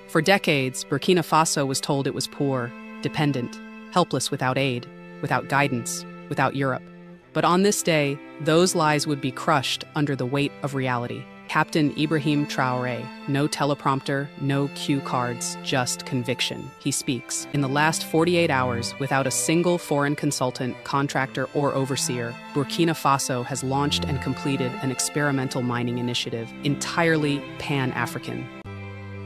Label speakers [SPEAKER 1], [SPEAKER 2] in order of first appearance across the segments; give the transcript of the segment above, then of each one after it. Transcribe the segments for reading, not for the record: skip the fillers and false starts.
[SPEAKER 1] For decades, Burkina Faso was told it was poor, dependent, helpless without aid, without guidance, without Europe. But on this day, those lies would be crushed under the weight of reality. Captain Ibrahim Traore, no teleprompter, no cue cards, just conviction. He speaks. In the last 48 hours, without a single foreign consultant, contractor, or overseer, Burkina Faso has launched and completed an experimental mining initiative, entirely Pan-African.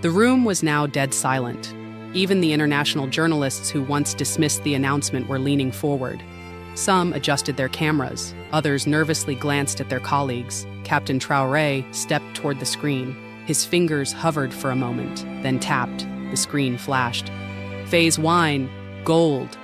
[SPEAKER 1] The room was now dead silent. Even the international journalists who once dismissed the announcement were leaning forward. Some adjusted their cameras, others nervously glanced at their colleagues. Captain Traore stepped toward the screen. His fingers hovered for a moment, then tapped. The screen flashed. Phase 1, gold.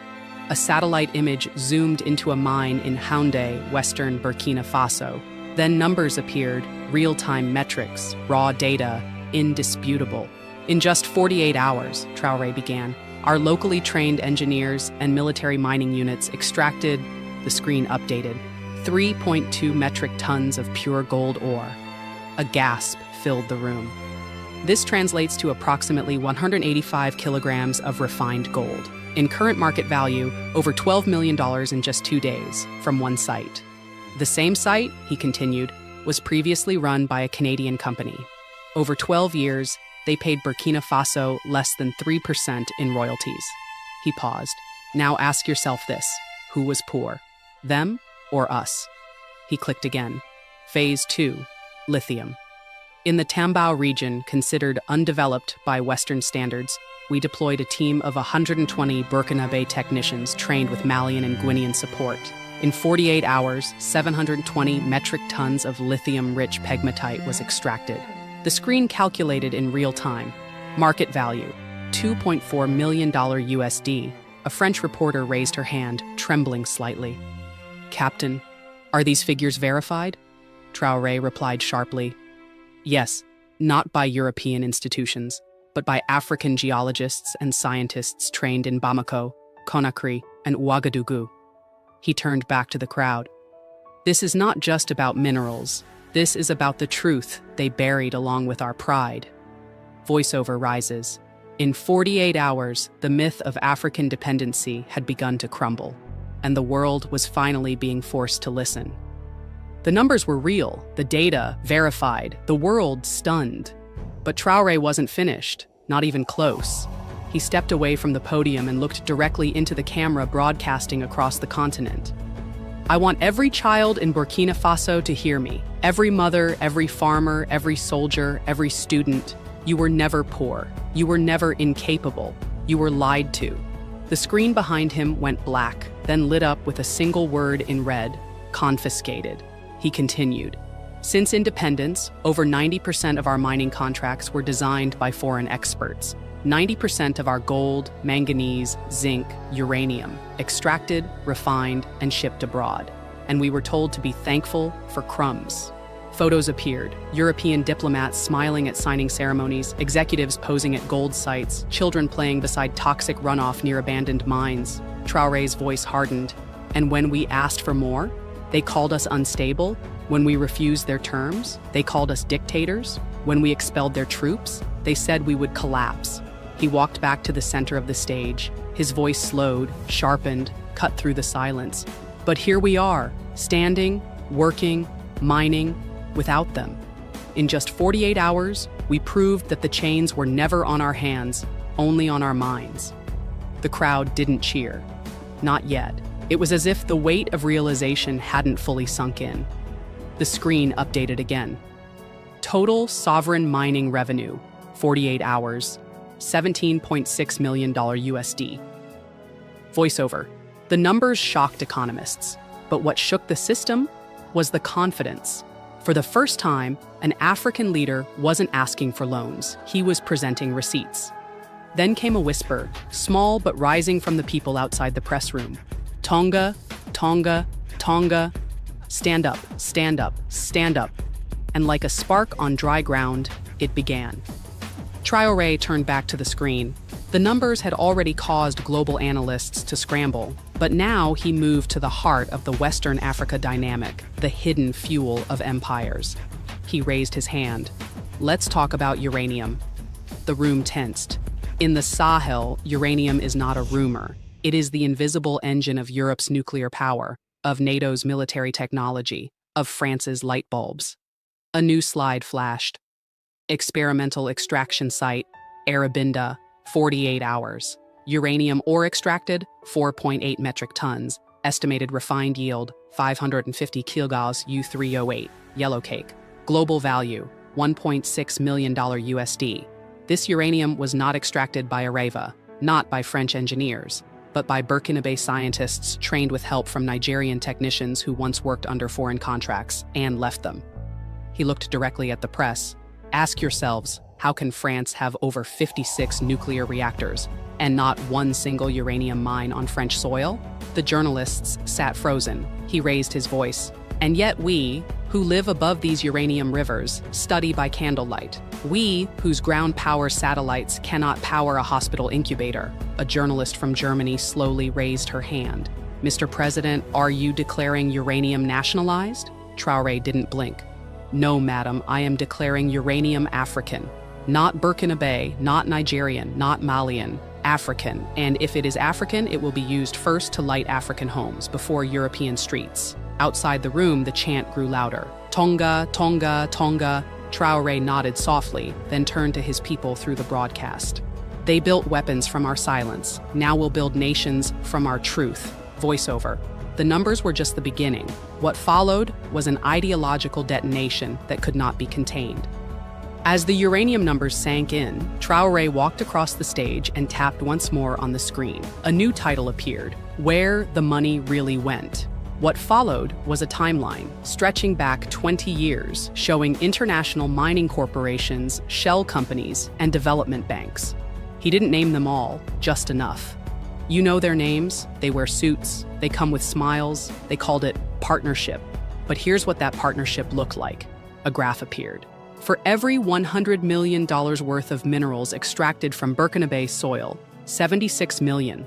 [SPEAKER 1] A satellite image zoomed into a mine in Yaoundé, western Burkina Faso. Then numbers appeared, real-time metrics, raw data, indisputable. In just 48 hours, Traore began, our locally trained engineers and military mining units extracted, the screen updated, 3.2 metric tons of pure gold ore. A gasp filled the room. This translates to approximately 185 kilograms of refined gold. In current market value, over $12 million in just 2 days, from one site. The same site, he continued, was previously run by a Canadian company. Over 12 years, they paid Burkina Faso less than 3% in royalties. He paused. Now ask yourself this: who was poor? Them or us? He clicked again. Phase 2, lithium. In the Tambao region, considered undeveloped by Western standards, we deployed a team of 120 Burkinabe technicians trained with Malian and Guinean support. In 48 hours, 720 metric tons of lithium-rich pegmatite was extracted. The screen calculated in real time. Market value, $2.4 million USD. A French reporter raised her hand, trembling slightly. Captain, are these figures verified? Traore replied sharply. Yes, not by European institutions, but by African geologists and scientists trained in Bamako, Conakry, and Ouagadougou. He turned back to the crowd. This is not just about minerals. This is about the truth they buried along with our pride. Voiceover rises. In 48 hours, the myth of African dependency had begun to crumble, and the world was finally being forced to listen. The numbers were real, the data verified, the world stunned. But Traore wasn't finished, not even close. He stepped away from the podium and looked directly into the camera broadcasting across the continent. I want every child in Burkina Faso to hear me. Every mother, every farmer, every soldier, every student. You were never poor. You were never incapable. You were lied to. The screen behind him went black, then lit up with a single word in red: confiscated. He continued. Since independence, over 90% of our mining contracts were designed by foreign experts. 90% of our gold, manganese, zinc, uranium, extracted, refined, and shipped abroad. And we were told to be thankful for crumbs. Photos appeared, European diplomats smiling at signing ceremonies, executives posing at gold sites, children playing beside toxic runoff near abandoned mines. Traore's voice hardened. And when we asked for more, they called us unstable. When we refused their terms, they called us dictators. When we expelled their troops, they said we would collapse. He walked back to the center of the stage. His voice slowed, sharpened, cut through the silence. But here we are, standing, working, mining, without them. In just 48 hours, we proved that the chains were never on our hands, only on our minds. The crowd didn't cheer. Not yet. It was as if the weight of realization hadn't fully sunk in. The screen updated again. Total sovereign mining revenue, 48 hours, $17.6 million USD. Voiceover. The numbers shocked economists, but what shook the system was the confidence. For the first time, an African leader wasn't asking for loans. He was presenting receipts. Then came a whisper, small but rising from the people outside the press room. Tonga, Tonga, Tonga. Stand up, stand up, stand up. And like a spark on dry ground, it began. Traore turned back to the screen. The numbers had already caused global analysts to scramble, but now he moved to the heart of the Western Africa dynamic, the hidden fuel of empires. He raised his hand. Let's talk about uranium. The room tensed. In the Sahel, uranium is not a rumor. It is the invisible engine of Europe's nuclear power, of NATO's military technology, of France's light bulbs. A new slide flashed. Experimental extraction site, Arabinda, 48 hours. Uranium ore extracted, 4.8 metric tons. Estimated refined yield, 550 kilograms U308. Yellow cake. Global value, $1.6 million USD. This uranium was not extracted by Areva, not by French engineers, but by Burkina scientists trained with help from Nigerian technicians who once worked under foreign contracts and left them. He looked directly at the press. Ask yourselves, how can France have over 56 nuclear reactors and not one single uranium mine on French soil? The journalists sat frozen. He raised his voice. And yet we, who live above these uranium rivers, study by candlelight. We, whose ground power satellites cannot power a hospital incubator. A journalist from Germany slowly raised her hand. Mr. President, are you declaring uranium nationalized? Traore didn't blink. No, madam, I am declaring uranium African. Not Burkina, not Nigerian, not Malian, African. And if it is African, it will be used first to light African homes before European streets. Outside the room, the chant grew louder. Tonga, Tonga, Tonga. Traore nodded softly, then turned to his people through the broadcast. They built weapons from our silence. Now we'll build nations from our truth. Voiceover. The numbers were just the beginning. What followed was an ideological detonation that could not be contained. As the uranium numbers sank in, Traore walked across the stage and tapped once more on the screen. A new title appeared, Where the Money Really Went. What followed was a timeline, stretching back 20 years, showing international mining corporations, shell companies, and development banks. He didn't name them all, just enough. You know their names, they wear suits, they come with smiles, they called it partnership. But here's what that partnership looked like. A graph appeared. For every $100 million worth of minerals extracted from Burkina soil, 76 million.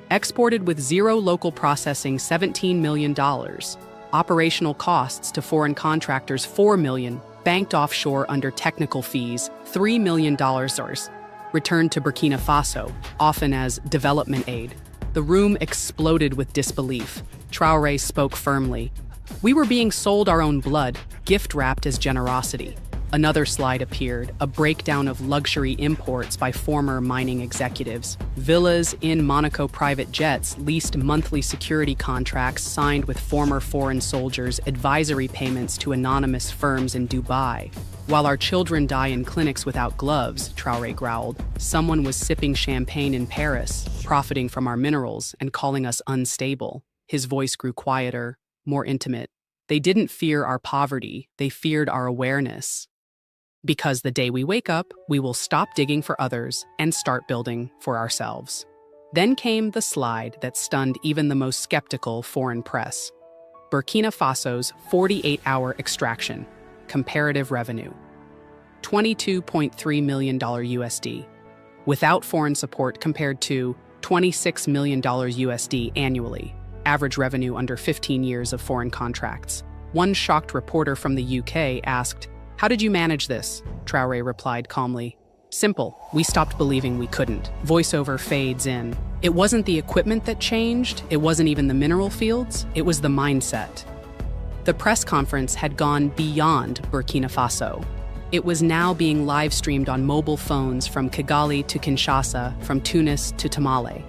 [SPEAKER 1] Exported with zero local processing, $17 million. Operational costs to foreign contractors, $4 million. Banked offshore under technical fees, $3 million. Returned to Burkina Faso, often as development aid. The room exploded with disbelief. Traore spoke firmly. We were being sold our own blood, gift-wrapped as generosity. Another slide appeared, a breakdown of luxury imports by former mining executives. Villas in Monaco, private jets, leased monthly security contracts signed with former foreign soldiers, advisory payments to anonymous firms in Dubai. While our children die in clinics without gloves, Traore growled, someone was sipping champagne in Paris, profiting from our minerals and calling us unstable. His voice grew quieter, more intimate. They didn't fear our poverty, they feared our awareness. Because the day we wake up, we will stop digging for others and start building for ourselves. Then came the slide that stunned even the most skeptical foreign press. Burkina Faso's 48-hour extraction. Comparative revenue. $22.3 million USD. Without foreign support compared to $26 million USD annually. Average revenue under 15 years of foreign contracts. One shocked reporter from the UK asked, "How did you manage this?" Traore replied calmly, "Simple. We stopped believing we couldn't." Voiceover fades in. It wasn't the equipment that changed. It wasn't even the mineral fields. It was the mindset. The press conference had gone beyond Burkina Faso. It was now being live-streamed on mobile phones from Kigali to Kinshasa, from Tunis to Tamale.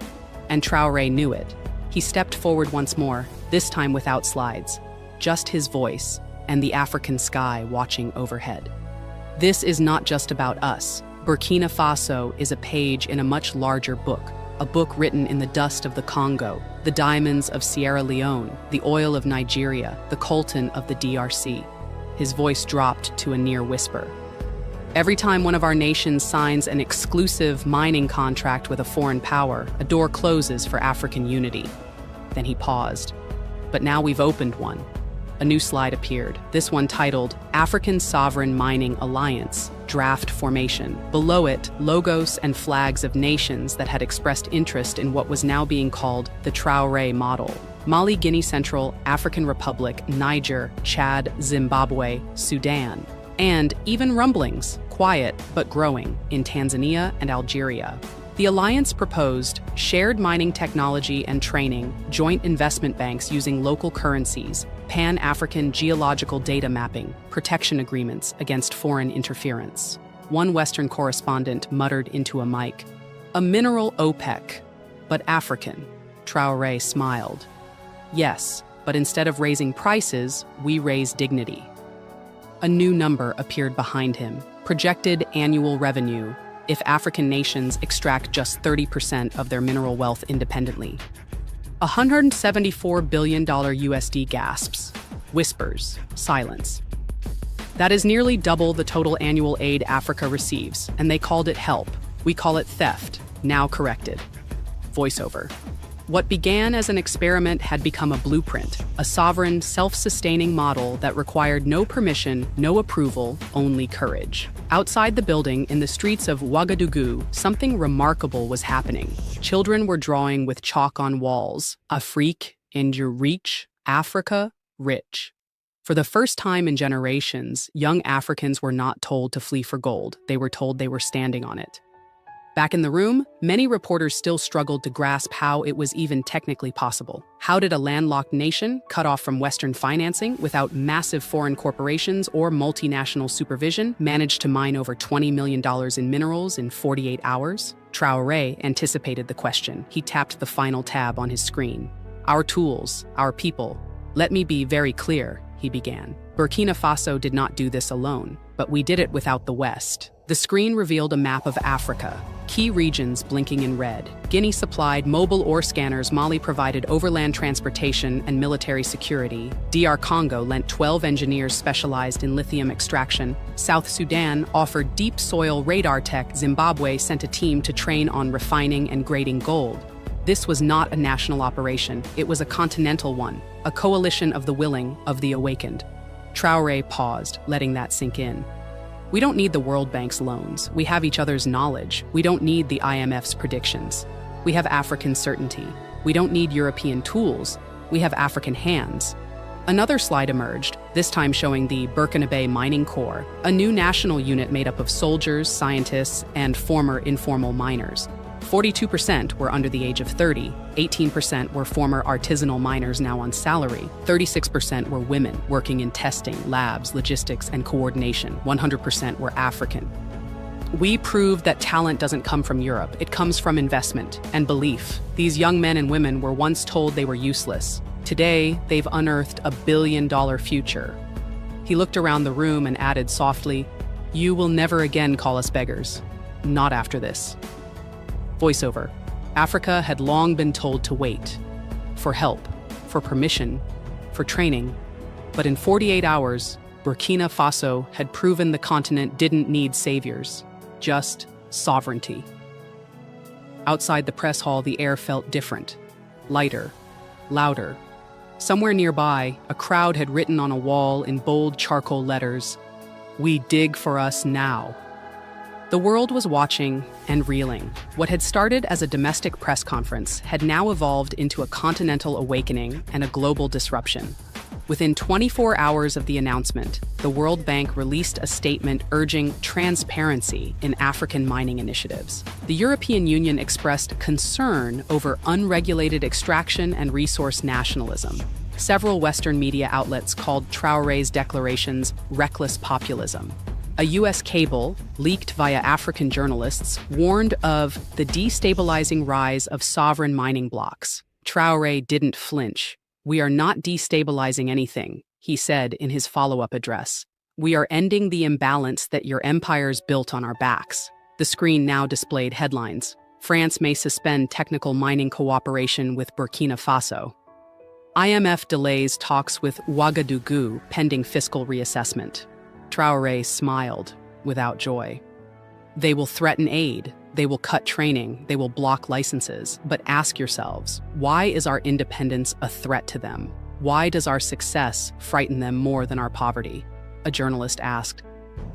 [SPEAKER 1] And Traore knew it. He stepped forward once more, this time without slides. Just his voice and the African sky watching overhead. This is not just about us. Burkina Faso is a page in a much larger book, a book written in the dust of the Congo, the diamonds of Sierra Leone, the oil of Nigeria, the coltan of the DRC. His voice dropped to a near whisper. Every time one of our nations signs an exclusive mining contract with a foreign power, a door closes for African unity. Then he paused. But now we've opened one. A new slide appeared, this one titled African Sovereign Mining Alliance, Draft Formation. Below it, logos and flags of nations that had expressed interest in what was now being called the Traore model. Mali, Guinea Central, African Republic, Niger, Chad, Zimbabwe, Sudan. And even rumblings, quiet but growing, in Tanzania and Algeria. The alliance proposed shared mining technology and training, joint investment banks using local currencies, Pan-African geological data mapping, protection agreements against foreign interference. One Western correspondent muttered into a mic, "A mineral OPEC, but African." Traore smiled. "Yes, but instead of raising prices, we raise dignity." A new number appeared behind him, projected annual revenue, if African nations extract just 30% of their mineral wealth independently. $174 billion USD gasps, whispers, silence. That is nearly double the total annual aid Africa receives, and they called it help. We call it theft, now corrected. Voiceover. What began as an experiment had become a blueprint, a sovereign, self-sustaining model that required no permission, no approval, only courage. Outside the building, in the streets of Ouagadougou, something remarkable was happening. Children were drawing with chalk on walls, "Afrique in your reach, Africa rich." For the first time in generations, young Africans were not told to flee for gold. They were told they were standing on it. Back in the room, many reporters still struggled to grasp how it was even technically possible. How did a landlocked nation, cut off from Western financing, without massive foreign corporations or multinational supervision, manage to mine over $20 million in minerals in 48 hours? Traore anticipated the question. He tapped the final tab on his screen. "Our tools, our people. Let me be very clear," he began. "Burkina Faso did not do this alone, but we did it without the West." The screen revealed a map of Africa, key regions blinking in red. Guinea supplied mobile ore scanners, Mali provided overland transportation and military security, DR Congo lent 12 engineers specialized in lithium extraction, South Sudan offered deep soil radar tech, Zimbabwe sent a team to train on refining and grading gold. This was not a national operation, it was a continental one, a coalition of the willing, of the awakened. Traore paused, letting that sink in. "We don't need the World Bank's loans. We have each other's knowledge. We don't need the IMF's predictions. We have African certainty. We don't need European tools. We have African hands." Another slide emerged, this time showing the Burkina Mining Corps, a new national unit made up of soldiers, scientists, and former informal miners. 42% were under the age of 30, 18% were former artisanal miners now on salary, 36% were women working in testing, labs, logistics, and coordination, 100% were African. "We proved that talent doesn't come from Europe, it comes from investment and belief. These young men and women were once told they were useless. Today, they've unearthed a billion-dollar future." He looked around the room and added softly, "You will never again call us beggars. Not after this." Voiceover. Africa had long been told to wait. For help, for permission, for training. But in 48 hours, Burkina Faso had proven the continent didn't need saviors, just sovereignty. Outside the press hall, the air felt different, lighter, louder. Somewhere nearby, a crowd had written on a wall in bold charcoal letters, "We dig for us now." The world was watching and reeling. What had started as a domestic press conference had now evolved into a continental awakening and a global disruption. Within 24 hours of the announcement, the World Bank released a statement urging transparency in African mining initiatives. The European Union expressed concern over unregulated extraction and resource nationalism. Several Western media outlets called Traore's declarations reckless populism. A U.S. cable, leaked via African journalists, warned of the destabilizing rise of sovereign mining blocks. Traore didn't flinch. "We are not destabilizing anything," he said in his follow-up address. "We are ending the imbalance that your empires built on our backs." The screen now displayed headlines. France may suspend technical mining cooperation with Burkina Faso. IMF delays talks with Ouagadougou pending fiscal reassessment. Traore smiled, without joy. They will threaten aid, they will cut training, they will block licenses. But ask yourselves, why is our independence a threat to them? Why does our success frighten them more than our poverty? A journalist asked,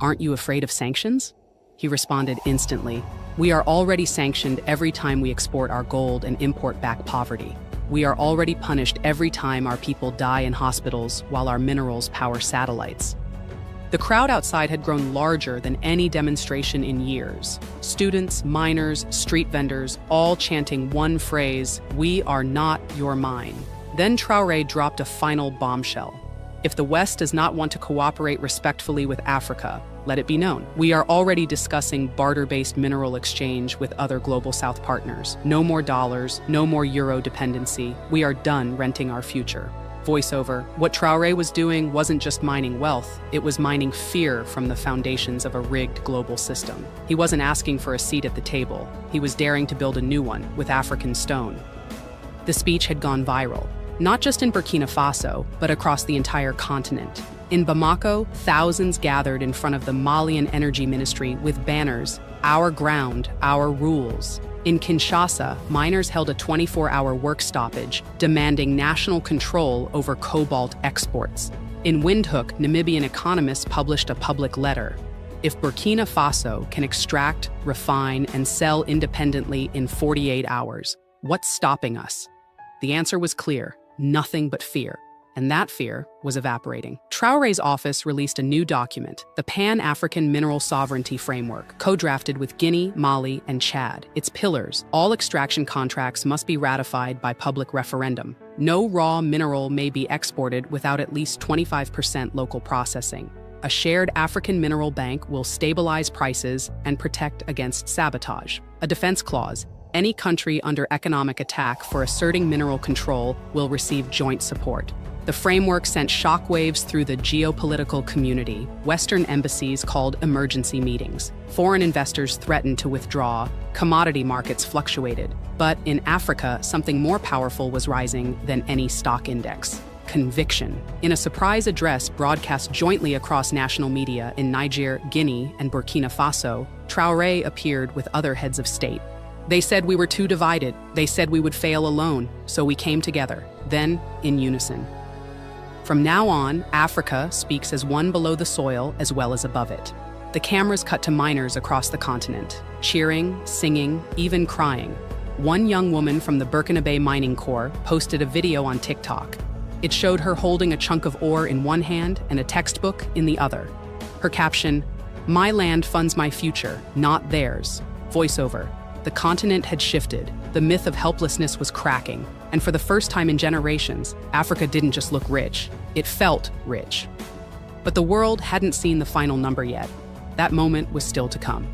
[SPEAKER 1] "Aren't you afraid of sanctions?" He responded instantly, "We are already sanctioned every time we export our gold and import back poverty. We are already punished every time our people die in hospitals while our minerals power satellites." The crowd outside had grown larger than any demonstration in years. Students, miners, street vendors, all chanting one phrase, "We are not your mine." Then Traore dropped a final bombshell. If the West does not want to cooperate respectfully with Africa, let it be known. We are already discussing barter-based mineral exchange with other Global South partners. No more dollars, no more euro dependency. We are done renting our future. Voiceover. What Traore was doing wasn't just mining wealth, it was mining fear from the foundations of a rigged global system. He wasn't asking for a seat at the table. He was daring to build a new one with African stone. The speech had gone viral, not just in Burkina Faso, but across the entire continent. In Bamako, thousands gathered in front of the Malian Energy Ministry with banners, "Our ground, our rules." In Kinshasa, miners held a 24-hour work stoppage, demanding national control over cobalt exports. In Windhoek, Namibian economists published a public letter. If Burkina Faso can extract, refine, and sell independently in 48 hours, what's stopping us? The answer was clear: nothing but fear. And that fear was evaporating. Traore's office released a new document, the Pan-African Mineral Sovereignty Framework, co-drafted with Guinea, Mali, and Chad. Its pillars: all extraction contracts must be ratified by public referendum. No raw mineral may be exported without at least 25% local processing. A shared African mineral bank will stabilize prices and protect against sabotage. A defense clause: any country under economic attack for asserting mineral control will receive joint support. The framework sent shockwaves through the geopolitical community. Western embassies called emergency meetings. Foreign investors threatened to withdraw. Commodity markets fluctuated. But in Africa, something more powerful was rising than any stock index: conviction. In a surprise address broadcast jointly across national media in Niger, Guinea, and Burkina Faso, Traore appeared with other heads of state. They said we were too divided. They said we would fail alone. So we came together, then in unison. From now on, Africa speaks as one below the soil as well as above it. The cameras cut to miners across the continent, cheering, singing, even crying. One young woman from the Burkina Mining Corps posted a video on TikTok. It showed her holding a chunk of ore in one hand and a textbook in the other. Her caption: "My land funds my future, not theirs." Voiceover. The continent had shifted. The myth of helplessness was cracking. And for the first time in generations, Africa didn't just look rich, it felt rich. But the world hadn't seen the final number yet. That moment was still to come.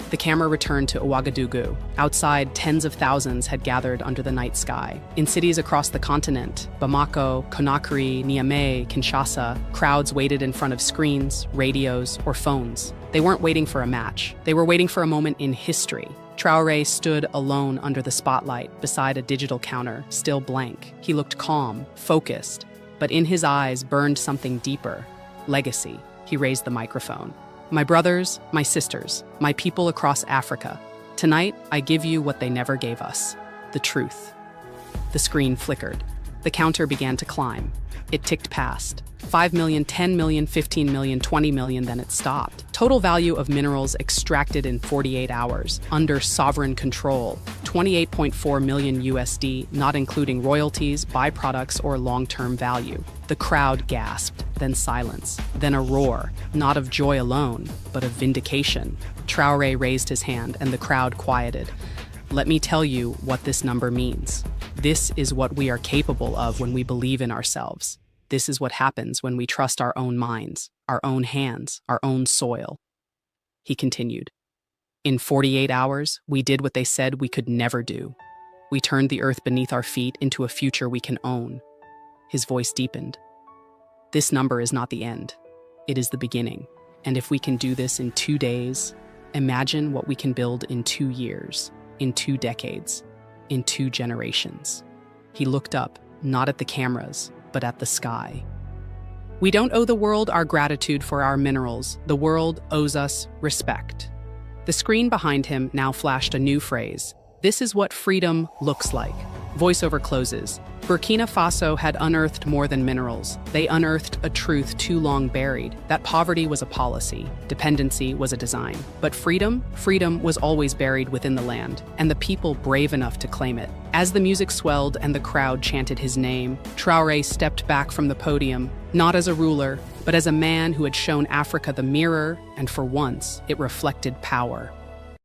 [SPEAKER 1] The camera returned to Ouagadougou. Outside, tens of thousands had gathered under the night sky. In cities across the continent, Bamako, Conakry, Niamey, Kinshasa, crowds waited in front of screens, radios, or phones. They weren't waiting for a match. They were waiting for a moment in history. Traore stood alone under the spotlight beside a digital counter, still blank. He looked calm, focused, but in his eyes burned something deeper: legacy. He raised the microphone. "My brothers, my sisters, my people across Africa, tonight I give you what they never gave us: the truth." The screen flickered. The counter began to climb. It ticked past. 5 million, 10 million, 15 million, 20 million, then it stopped. Total value of minerals extracted in 48 hours, under sovereign control, 28.4 million USD, not including royalties, byproducts, or long-term value. The crowd gasped, then silence, then a roar, not of joy alone, but of vindication. Traore raised his hand, and the crowd quieted. "Let me tell you what this number means. This is what we are capable of when we believe in ourselves. This is what happens when we trust our own minds, our own hands, our own soil." He continued. "In 48 hours, we did what they said we could never do. We turned the earth beneath our feet into a future we can own." His voice deepened. "This number is not the end. It is the beginning. And if we can do this in 2 days, imagine what we can build in 2 years, in 2 decades, in 2 generations." He looked up, not at the cameras, but at the sky. "We don't owe the world our gratitude for our minerals. The world owes us respect." The screen behind him now flashed a new phrase. "This is what freedom looks like. Voiceover closes. Burkina Faso had unearthed more than minerals. They unearthed a truth too long buried, that poverty was a policy, dependency was a design. But freedom was always buried within the land, and the people brave enough to claim it. As the music swelled and the crowd chanted his name, Traore stepped back from the podium, not as a ruler, but as a man who had shown Africa the mirror, and for once, it reflected power.